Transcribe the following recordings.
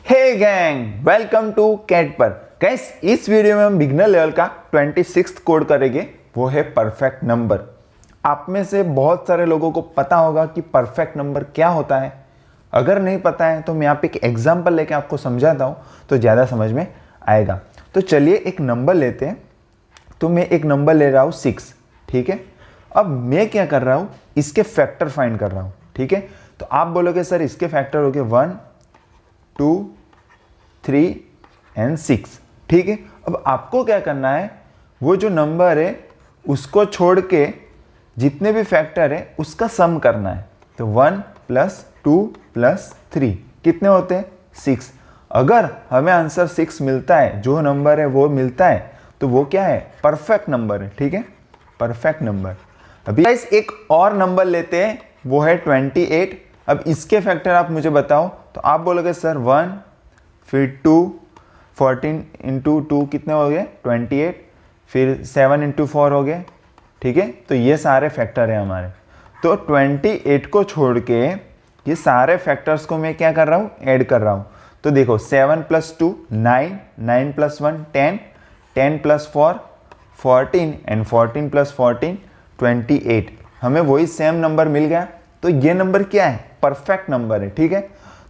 Hey gang, welcome to cat पर। Guys, इस video में हम बिगनर लेवल का 26th कोड करेंगे, वो है परफेक्ट नंबर। आप में से बहुत सारे लोगों को पता होगा कि परफेक्ट नंबर क्या होता है। अगर नहीं पता है तो मैं यहाँ पे एक एग्जांपल लेके आपको समझाता हूँ तो ज़्यादा समझ में आएगा। तो चलिए एक नंबर लेते हैं। तो मैं एक नंबर ले रहा हूँ 6, ठीक है। अब मैं क्या कर रहा हूँ, इसके फैक्टर फाइंड कर रहा हूँ, ठीक है। तो आप बोलोगे सर इसके फैक्टर हो गए 1, 2, 3 एंड 6, ठीक है। अब आपको क्या करना है, वो जो नंबर है उसको छोड़ के जितने भी फैक्टर है उसका सम करना है। तो 1 + 2 + 3 कितने होते हैं, 6। अगर हमें आंसर 6 मिलता है, जो नंबर है वो मिलता है, तो वो क्या है, परफेक्ट नंबर है, ठीक है, परफेक्ट नंबर। अभी गाइस एक और नंबर लेते हैं, वो है 28। अब इसके फैक्टर आप मुझे बताओ। तो आप बोलोगे सर 1 फिर 2, 14 × 2 कितने हो गए 28, फिर 7 × 4 हो गए, ठीक है। तो ये सारे फैक्टर हैं हमारे। तो 28 को छोड़ के ये सारे फैक्टर्स को मैं क्या कर रहा हूँ, ऐड कर रहा हूँ। तो देखो 7 + 2 9, 9 + 1 10, 10 + 4 14 एंड 14 + 14 28। हमें वही सेम नंबर मिल गया। तो ये नंबर क्या है, परफेक्ट नंबर है, ठीक है।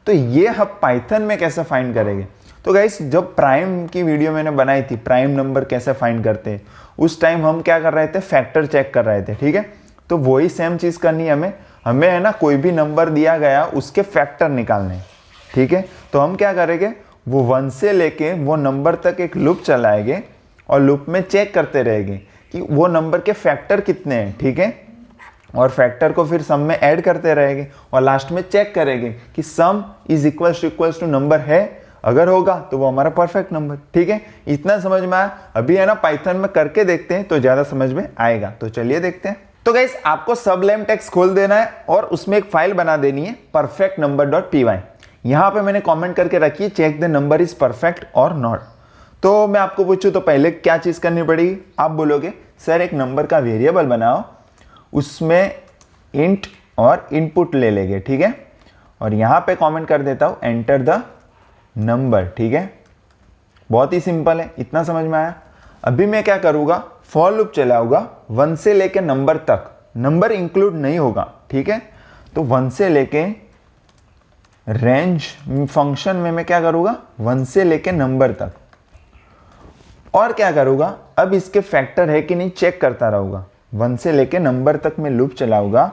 तो ये हम पाइथन में कैसे फाइंड करेंगे। तो गाइस जब प्राइम की वीडियो मैंने बनाई थी, प्राइम नंबर कैसे फाइंड करते हैं, उस टाइम हम क्या कर रहे थे, फैक्टर चेक कर रहे थे, ठीक है। तो वही सेम चीज़ करनी है हमें है ना, कोई भी नंबर दिया गया उसके फैक्टर निकालने, ठीक है। तो हम क्या करेंगे, वो 1 से लेके वो नंबर तक एक लूप चलाएंगे और लूप में चेक करते रहेंगे कि वो नंबर के फैक्टर कितने हैं, ठीक है। और फैक्टर को फिर सम में ऐड करते रहेंगे और लास्ट में चेक करेंगे कि sum is equals to number है। अगर होगा तो वो हमारा परफेक्ट नंबर, ठीक है। इतना समझ में आया। अभी है ना पाइथन में करके देखते हैं तो ज़्यादा समझ में आएगा। तो चलिए देखते हैं। तो गाइस आपको सबलेम टेक्स्ट खोल देना है और उसमें एक फाइल बना देनी है perfectnumber.py। यहाँ पे मैंने कॉमेंट करके रखी है, check the number is perfect और नॉट। तो मैं आपको पूछूं तो पहले क्या चीज़ करनी पड़ेगी। आप बोलोगे सर एक नंबर का वेरिएबल बनाओ, उसमें इंट और इनपुट ले लेंगे, ठीक है। और यहाँ पे कमेंट कर देता हूँ एंटर द नंबर, ठीक है। बहुत ही सिंपल है, इतना समझ में आया। अभी मैं क्या करूँगा, फॉर लूप चलाऊंगा 1 से लेके नंबर तक। नंबर इंक्लूड नहीं होगा, ठीक है। तो 1 से लेके रेंज फंक्शन में मैं क्या करूँगा, 1 से लेके नंबर तक। और क्या करूँगा, अब इसके फैक्टर है कि नहीं चेक करता रहूँगा। 1 से लेके नंबर तक मैं लूप चलाऊंगा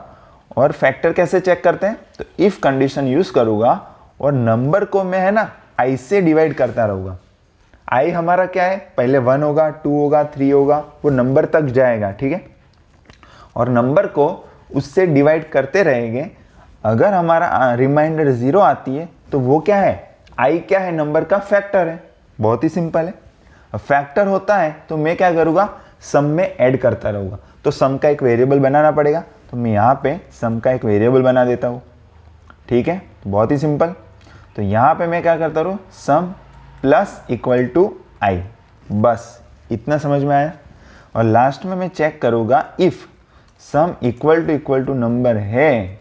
और फैक्टर कैसे चेक करते हैं, तो इफ कंडीशन यूज करूंगा और नंबर को मैं है ना i से डिवाइड करता रहूंगा। i हमारा क्या है, पहले 1 होगा, 2 होगा, 3 होगा, वो नंबर तक जाएगा, ठीक है। और नंबर को उससे डिवाइड करते रहेंगे। अगर हमारा रिमाइंडर 0 आती है तो वो क्या है, i क्या है, नंबर का फैक्टर है। बहुत ही सिंपल है। फैक्टर होता है तो मैं क्या करूँगा, सम में ऐड करता रहूँगा। तो सम का एक वेरिएबल बनाना पड़ेगा। तो मैं यहाँ पे सम का एक वेरिएबल बना देता हूँ, ठीक है। तो बहुत ही सिंपल। तो यहाँ पे मैं क्या करता रहूँ, सम += i, बस इतना समझ में आया। और लास्ट में मैं चेक करूँगा इफ़ सम == नंबर है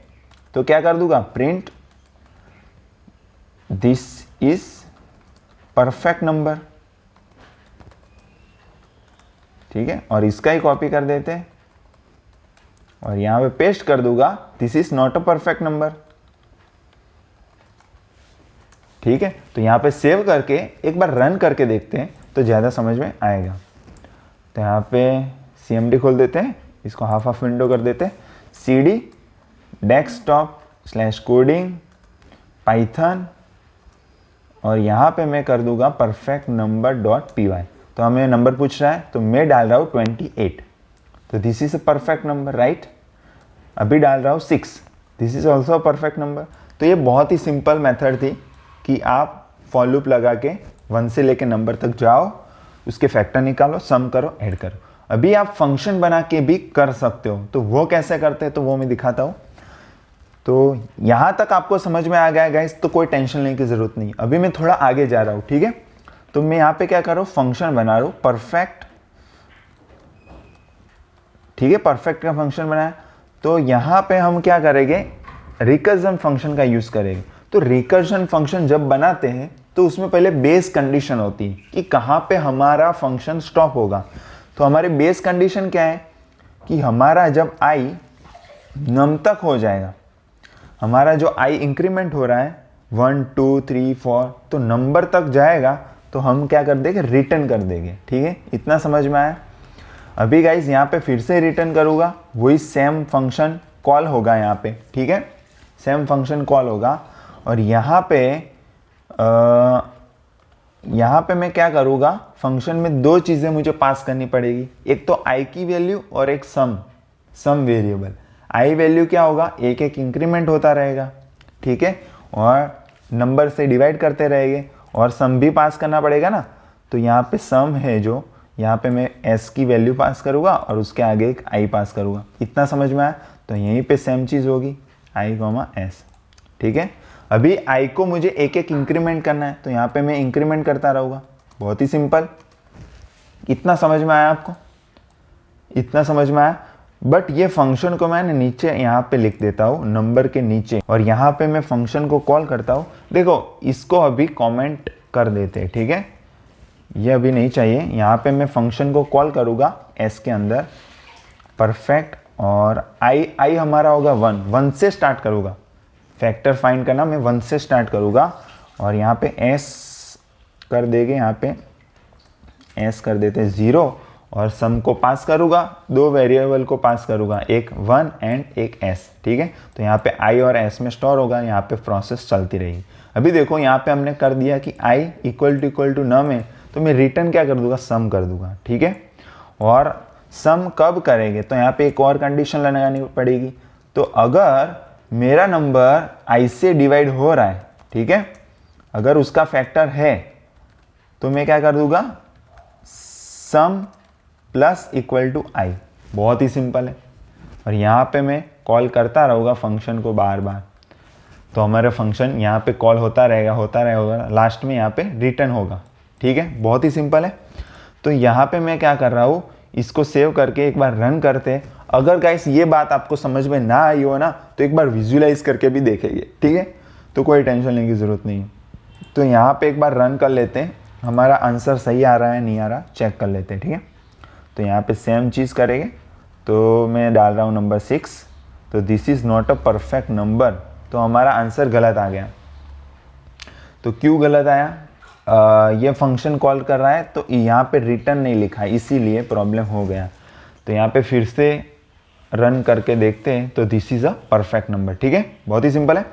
तो क्या कर दूँगा, print this is perfect number, ठीक है। और इसका ही कॉपी कर देते हैं और यहाँ पे पेस्ट कर दूंगा this is not a perfect number, ठीक है। तो यहाँ पे सेव करके एक बार रन करके देखते हैं तो ज़्यादा समझ में आएगा। तो यहाँ पे CMD खोल देते हैं, इसको हाफ विंडो कर देते हैं, CD desktop/coding पाइथन, और यहाँ पे मैं कर दूंगा perfectnumber.py। तो हमें नंबर पूछ रहा है तो मैं डाल रहा हूँ 28। तो this is a perfect number, right. अभी डाल रहा हूँ 6, this is also a perfect number. तो ये बहुत ही सिंपल मेथड थी कि आप फॉर लूप लगा के 1 से लेके नंबर तक जाओ, उसके फैक्टर निकालो, सम करो, ऐड करो। अभी आप फंक्शन बना के भी कर सकते हो। तो वो कैसे करते हैं तो वो मैं दिखाता हूँ। तो यहाँ तक आपको समझ में आ गया गाइस, तो कोई टेंशन लेने की ज़रूरत नहीं। अभी मैं थोड़ा आगे जा रहा हूँ, ठीक है। तो मैं यहाँ पे क्या कर रहा हूँ, फंक्शन बना रहा हूँ परफेक्ट, ठीक है। परफेक्ट का फंक्शन बनाया। तो यहाँ पे हम क्या करेंगे, रिकर्जन फंक्शन का यूज़ करेंगे। तो रिकर्जन फंक्शन जब बनाते हैं तो उसमें पहले बेस कंडीशन होती है कि कहाँ पे हमारा फंक्शन स्टॉप होगा। तो हमारी बेस कंडीशन क्या है कि हमारा जब i नम तक हो जाएगा, हमारा जो i इंक्रीमेंट हो रहा है 1 2 3 4, तो नंबर तक जाएगा तो हम क्या कर देंगे, रिटर्न कर देंगे। ठीक है, इतना समझ में आया। अभी गाइस यहाँ पे फिर से रिटर्न करूँगा, वही सेम फंक्शन कॉल होगा यहाँ पे। ठीक है, सेम फंक्शन कॉल होगा और यहाँ पे मैं क्या करूँगा, फंक्शन में दो चीज़ें मुझे पास करनी पड़ेगी, एक तो i की वैल्यू और एक सम वेरिएबल। i वैल्यू क्या होगा, एक एक इंक्रीमेंट होता रहेगा। ठीक है, और नंबर से डिवाइड करते रहेंगे और सम भी पास करना पड़ेगा ना। तो यहाँ पे सम है जो, यहाँ पे मैं s की वैल्यू पास करूँगा और उसके आगे एक i पास करूँगा। इतना समझ में आया। तो यहीं पे सेम चीज़ होगी i, s। ठीक है, अभी i को मुझे एक एक इंक्रीमेंट करना है, तो यहाँ पे मैं इंक्रीमेंट करता रहूँगा। बहुत ही सिंपल। इतना समझ में आया आपको, इतना समझ में आया। बट ये फंक्शन को मैंने नीचे यहाँ पे लिख देता हूँ, नंबर के नीचे, और यहाँ पे मैं फंक्शन को कॉल करता हूँ। देखो, इसको अभी कमेंट कर देते हैं। ठीक है, ये अभी नहीं चाहिए। यहाँ पे मैं फंक्शन को कॉल करूँगा s के अंदर, परफेक्ट, और i हमारा होगा 1 से स्टार्ट करूँगा। फैक्टर फाइंड करना मैं 1 से स्टार्ट करूँगा और यहाँ पे s कर देंगे, यहाँ पे s कर देते 0 और सम को पास करूँगा, दो वेरिएबल को पास करूँगा, एक 1 एंड एक s। ठीक है, तो यहाँ पे i और s में स्टोर होगा, यहाँ पे प्रोसेस चलती रहेगी। अभी देखो, यहाँ पे हमने कर दिया कि i इक्वल टू नम है, तो मैं रिटर्न क्या कर दूंगा, सम कर दूंगा। ठीक है, और सम कब करेंगे, तो यहाँ पे एक और कंडीशन लगानी पड़ेगी। तो अगर मेरा नंबर i से डिवाइड हो रहा है, ठीक है, अगर उसका फैक्टर है, तो मैं क्या कर दूंगा, सम प्लस इक्वल टू i। बहुत ही सिंपल है। और यहाँ पे मैं कॉल करता रहूँगा फंक्शन को बार बार, तो हमारा फंक्शन यहाँ पे कॉल होता रहेगा, लास्ट में यहाँ पे रिटर्न होगा। ठीक है, बहुत ही सिंपल है। तो यहाँ पे मैं क्या कर रहा हूँ, इसको सेव करके एक बार रन करते हैं। अगर गाइस ये बात आपको समझ में ना आई हो ना, तो एक बार विजुलाइज करके भी देखेंगे। ठीक है, तो कोई टेंशन लेने की ज़रूरत नहीं है। तो यहाँ पे एक बार रन कर लेते हैं, हमारा आंसर सही आ रहा है नहीं आ रहा चेक कर लेते हैं। ठीक है, तो यहाँ पे सेम चीज़ करेंगे। तो मैं डाल रहा हूँ नंबर 6, तो this is not a perfect number, तो हमारा आंसर गलत आ गया। तो क्यों गलत आया, ये फंक्शन कॉल कर रहा है तो यहाँ पे रिटर्न नहीं लिखा है, इसीलिए प्रॉब्लम हो गया। तो यहाँ पे फिर से रन करके देखते हैं, तो this is a perfect number. ठीक है, बहुत ही सिंपल है।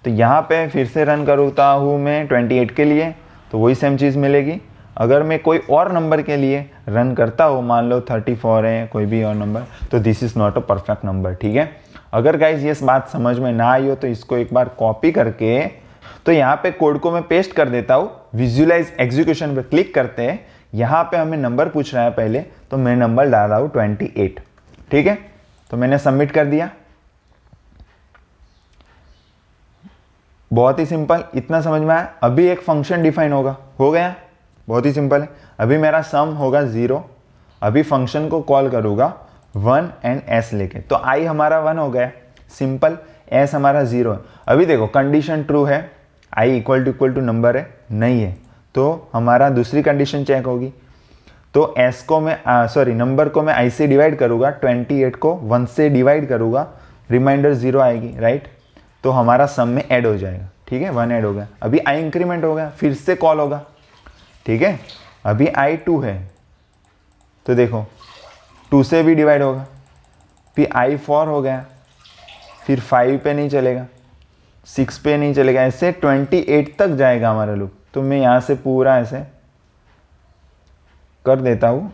तो यहाँ पे फिर से रन करता हूँ मैं 28 के लिए, तो वही सेम चीज़ मिलेगी। अगर मैं कोई और नंबर के लिए रन करता हूँ, मान लो 34 है, कोई भी और नंबर, तो this is not a perfect number. ठीक है, अगर गाइज ये बात समझ में ना आई हो तो इसको एक बार कॉपी करके, तो यहाँ पे कोड को मैं पेस्ट कर देता हूँ, विजुअलाइज एग्जीक्यूशन पे क्लिक करते हैं। यहाँ पे हमें नंबर पूछ रहा है पहले, तो मैं नंबर डाल रहा हूँ 28। ठीक है, तो मैंने सबमिट कर दिया। बहुत ही सिंपल, इतना समझ में आया। अभी एक फंक्शन डिफाइन होगा, हो गया, बहुत ही सिंपल है। अभी मेरा सम होगा 0, अभी फंक्शन को कॉल करूँगा 1 एंड s लेके, तो i हमारा 1 हो गया, सिंपल, s हमारा 0 है। अभी देखो कंडीशन ट्रू है, i इक्वल टू नंबर है, नहीं है, तो हमारा दूसरी कंडीशन चेक होगी। तो s को मैं नंबर को मैं i से डिवाइड करूँगा, 28 को 1 से डिवाइड करूँगा, रिमाइंडर 0 आएगी, राइट, तो हमारा सम में ऐड हो जाएगा। ठीक है, 1 ऐड हो गया। अभी i इंक्रीमेंट हो गया, फिर से कॉल होगा। ठीक है, अभी i 2 है, तो देखो 2 से भी डिवाइड होगा, फिर i 4 हो गया, फिर 5 पे नहीं चलेगा, 6 पे नहीं चलेगा, ऐसे 28 तक जाएगा हमारा लूप। तो मैं यहाँ से पूरा ऐसे कर देता हूँ।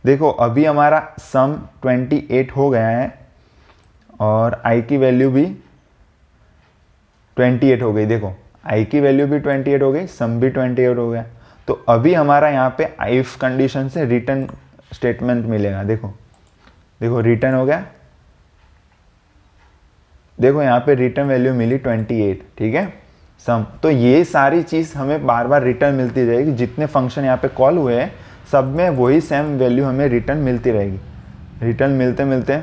देखो अभी हमारा सम 28 हो गया है और i की वैल्यू भी 28 हो गई। देखो i की वैल्यू भी 28 हो गई, सम भी 28 हो गया। तो अभी हमारा यहाँ पे इफ कंडीशन से रिटर्न स्टेटमेंट मिलेगा। देखो रिटर्न हो गया, देखो यहाँ पे रिटर्न वैल्यू मिली 28। ठीक है, सम। तो ये सारी चीज़ हमें बार बार रिटर्न मिलती रहेगी, जितने फंक्शन यहाँ पे कॉल हुए हैं सब में वही सेम वैल्यू हमें रिटर्न मिलती रहेगी। रिटर्न मिलते मिलते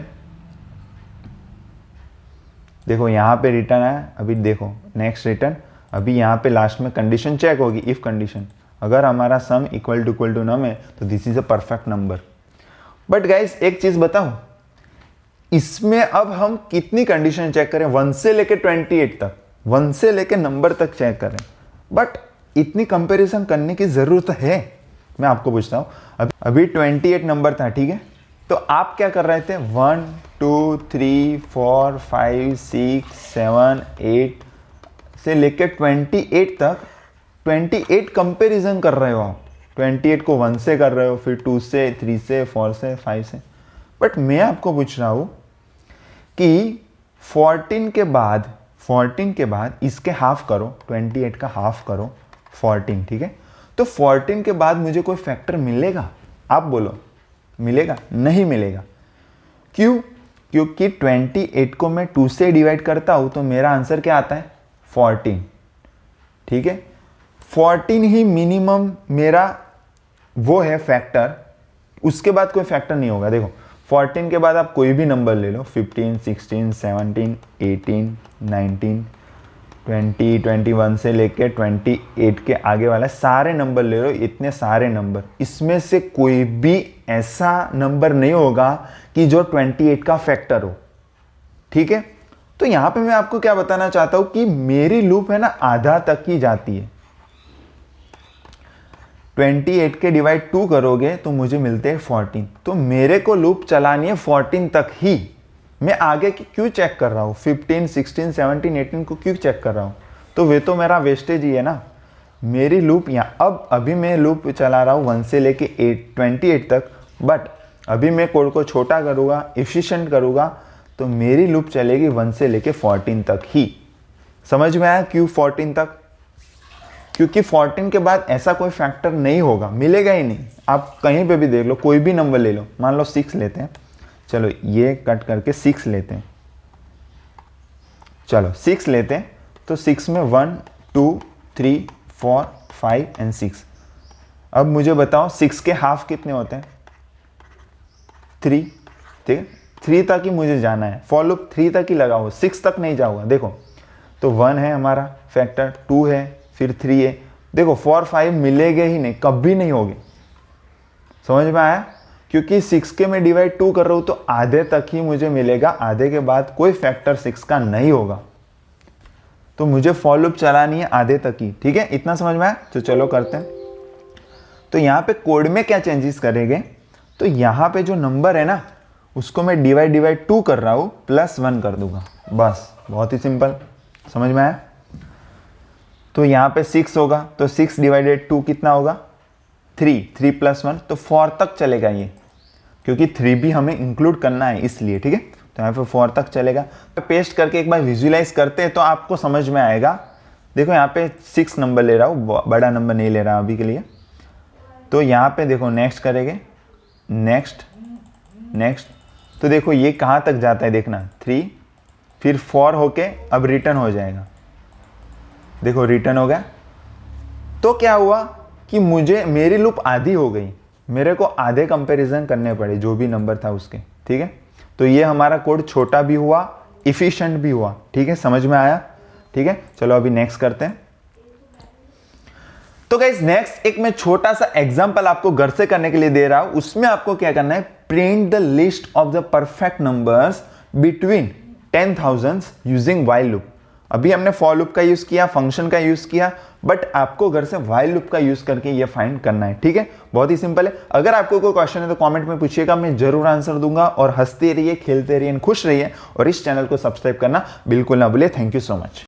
देखो यहाँ पे रिटर्न आया, अभी देखो नेक्स्ट रिटर्न, अभी यहाँ पे लास्ट में कंडीशन चेक होगी, इफ कंडीशन अगर हमारा सम इक्वल टू नम है तो this is a perfect number. But guys एक चीज बताओ, इसमें अब हम कितनी कंडीशन चेक करें, 1 से लेके 28 तक, 1 से लेके नंबर तक चेक करें, बट इतनी कंपैरिजन करने की जरूरत है? मैं आपको पूछता हूं, अभी 28 नंबर था, ठीक है, तो आप क्या कर रहे थे, 1 2 3 4 5 6 7 8 से लेके 28 तक 28 कंपैरिजन कर रहे हो आप, 28 को 1 से कर रहे हो, फिर 2 से 3 से 4 से 5 से। बट मैं आपको पूछ रहा हूं कि 14 के बाद इसके हाफ करो, 28 का हाफ करो 14, ठीक है, तो 14 के बाद मुझे कोई फैक्टर मिलेगा? आप बोलो, मिलेगा? नहीं मिलेगा। क्यों? क्योंकि 28 को मैं 2 से डिवाइड करता हूं तो मेरा आंसर क्या आता है, 14, ठीक है, 14 ही मिनिमम मेरा वो है फैक्टर, उसके बाद कोई फैक्टर नहीं होगा। देखो 14 के बाद आप कोई भी नंबर ले लो, 15 16 17 18 19 20 21 से लेके 28 के आगे वाला सारे नंबर ले लो, इतने सारे नंबर, इसमें से कोई भी ऐसा नंबर नहीं होगा कि जो 28 का फैक्टर हो, ठीक है। तो यहां पे मैं आपको क्या बताना चाहता हूं कि मेरी लूप है ना आधा तक ही जाती है, 28 के डिवाइड 2 करोगे तो मुझे मिलते हैं 14, तो मेरे को लूप चलानी है 14 तक ही। मैं आगे की क्यों चेक कर रहा हूँ, 15 16 17 18 को क्यों चेक कर रहा हूँ, तो वे तो मेरा वेस्टेज ही है ना। मेरी लूप यहाँ अब अभी मैं लूप चला रहा हूँ 1 से लेके 28 तक, बट अभी मैं कोड को छोटा करूँगा, एफिशिएंट करूँगा, तो मेरी लूप चलेगी 1 से लेके 14 तक ही। समझ में आया क्यों 14 तक? क्योंकि 14 के बाद ऐसा कोई फैक्टर नहीं होगा, मिलेगा ही नहीं। आप कहीं पे भी देख लो, कोई भी नंबर ले लो, मान लो 6 लेते हैं, चलो ये कट करके 6 लेते हैं, चलो 6 लेते हैं, तो 6 में 1 2 3 4 5 एंड 6। अब मुझे बताओ 6 के हाफ कितने होते हैं, 3, ठीक है, 3 तक ही मुझे जाना है, फॉर लूप 3 तक ही लगाओ, 6 तक नहीं जाऊंगा। देखो तो 1 है हमारा फैक्टर, 2 है, फिर 3 है, देखो 4 5 मिलेंगे ही नहीं, कभी नहीं होगे। समझ में आया? क्योंकि 6 के मैं डिवाइड 2 कर रहा हूं तो आधे तक ही मुझे मिलेगा, आधे के बाद कोई फैक्टर 6 का नहीं होगा, तो मुझे फॉर लूप चलानी है आधे तक ही, ठीक है, इतना समझ में आया? तो चलो करते हैं। तो यहाँ पे कोड में क्या चेंजेस करेंगे, तो यहाँ पे जो नंबर है ना उसको मैं डिवाइड 2 कर रहा हूँ, +1 कर दूंगा, बस, बहुत ही सिंपल। समझ में आया? तो यहाँ पे 6 होगा, तो 6 डिवाइडेड 2 कितना होगा, 3 + 1, तो 4 तक चलेगा ये, क्योंकि 3 भी हमें इंक्लूड करना है इसलिए, ठीक है, तो यहाँ पे 4 तक चलेगा। तो पेस्ट करके एक बार विजुलाइज करते हैं तो आपको समझ में आएगा। देखो यहाँ पे 6 नंबर ले रहा हूँ, बड़ा नंबर नहीं ले रहा अभी के लिए, तो यहाँ पे देखो नेक्स्ट करेंगे, नेक्स्ट, तो देखो ये कहाँ तक जाता है, देखना 3, फिर 4 होके अब रिटर्न हो जाएगा, देखो रिटर्न हो गया। तो क्या हुआ कि मेरी लूप आधी हो गई, मेरे को आधे कंपैरिजन करने पड़े जो भी नंबर था उसके, ठीक है, तो ये हमारा कोड छोटा भी हुआ, इफिशिएंट भी हुआ, ठीक है, समझ में आया? ठीक है, चलो अभी नेक्स्ट करते हैं। तो गाइस नेक्स्ट एक मैं छोटा सा एग्जांपल आपको घर से करने के लिए दे रहा हूं, उसमें आपको क्या करना है, print the list of the perfect numbers between 10,000 using while loop. अभी हमने फॉर लूप का यूज किया, फंक्शन का यूज किया, बट आपको घर से व्हाइल लूप का यूज करके ये फाइंड करना है, ठीक है, बहुत ही सिंपल है। अगर आपको कोई क्वेश्चन है तो कमेंट में पूछिएगा, मैं जरूर आंसर दूंगा। और हंसते रहिए, खेलते रहिए, खुश रहिए, और इस चैनल को सब्सक्राइब करना बिल्कुल ना भूलिए। Thank you so much.